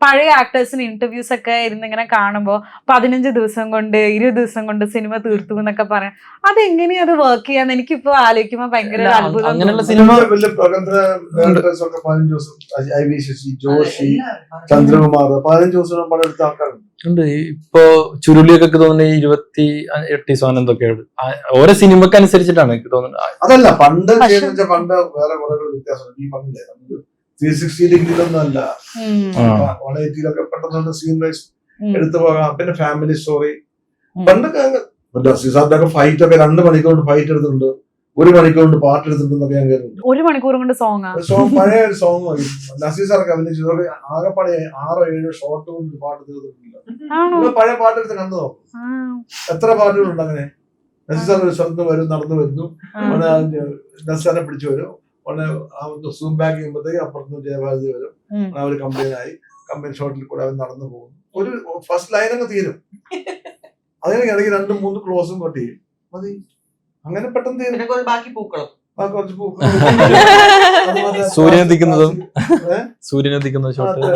പഴയ ആക്ടേഴ്സിന് ഇന്റർവ്യൂസ് ഒക്കെ ഇരുന്ന് ഇങ്ങനെ കാണുമ്പോ 15 ദിവസം കൊണ്ട് 20 ദിവസം കൊണ്ട് സിനിമ തീർത്തു എന്നൊക്കെ പറയാം. അതെങ്ങനെയാ അത് വർക്ക് ചെയ്യാന്ന് എനിക്കിപ്പോ ആലോചിക്കുമ്പോ ഭയങ്കര ഒരു അത്ഭുതം. അങ്ങനെയുള്ള തോന്നുന്നു. സിനിമ വലിയ പ്രഗത്ഭ ഡയറക്ടേഴ്സ് ഒക്കെ 15 ദിവസം, IV ശശി, ജോഷി, ചന്ദ്രകുമാർ 15 ദിവസം പണിയെടുത്ത ആൾക്കാരുണ്ട്. ഉണ്ട്. ഇപ്പൊ ചുരുളിയൊക്കെ തോന്നുന്നത് 28 ദിവസം എന്തൊക്കെയാണ്. ഓരോ സിനിമക്ക് അനുസരിച്ചിട്ടാണ് എനിക്ക് തോന്നുന്നത്. അതല്ല പണ്ട് ചെയ്യുന്ന പണ്ട് വേറെ കുറെ വ്യത്യാസം. ഈ പറഞ്ഞില്ലേ 360 ഡിഗ്രിയിലൊന്നും അല്ല, 180 പെട്ടെന്ന് സീൻ വൈസ് എടുത്തു പോകാം. പിന്നെ ഫാമിലി സ്റ്റോറി പണ്ടൊക്കെ സിസാറിന്റെ ഒക്കെ ഫൈറ്റ് ഒക്കെ 2 മണിക്കൂർ കൊണ്ട് ഫൈറ്റ് എടുത്തിട്ടുണ്ട്, 1 മണിക്കൂർ കൊണ്ട് പാട്ട് എടുത്തിട്ടുണ്ടെന്നൊക്കെ ഞാൻ കേട്ടിട്ടുണ്ട്. 1 മണിക്കൂർ കൊണ്ട് സോങ് പഴയ ഒരു സോങ് നസീസാർക്ക് അഭിനയിച്ചത് ആകെപ്പാടെ 6-7 ഷോട്ട് കൊണ്ട് പാട്ട് തീർത്തിട്ടില്ല. പഴയ പാട്ട് എടുത്ത് കണ്ടു നോക്കും, എത്ര പാട്ടുകളുണ്ട് അങ്ങനെ. നസീസാർ ഒരു സ്ഥലത്ത് വരും, നടന്നു വരുന്നു, നസീസാറിനെ പിടിച്ചു വരും, സൂം ബാക്ക് ചെയ്യുമ്പോഴത്തേക്ക് അപ്പുറത്ത് ജയഭാരതി വരും, അവർ കമ്പനിയായി കമ്പനി ഷോട്ടിൽ കൂടെ അവർ നടന്നു പോകും. ഒരു ഫസ്റ്റ് ലൈൻ അങ്ങ് തീരും, അതിന് ഇടയ്ക്ക് 2-3 ക്ലോസും കട്ട് ചെയ്യും, മതി. അങ്ങനെ പെട്ടെന്ന് തീരും. ബാക്കി പൂക്കളം കുറച്ച് സൂര്യനെത്തിക്കുന്നതും ഷോട്ട്.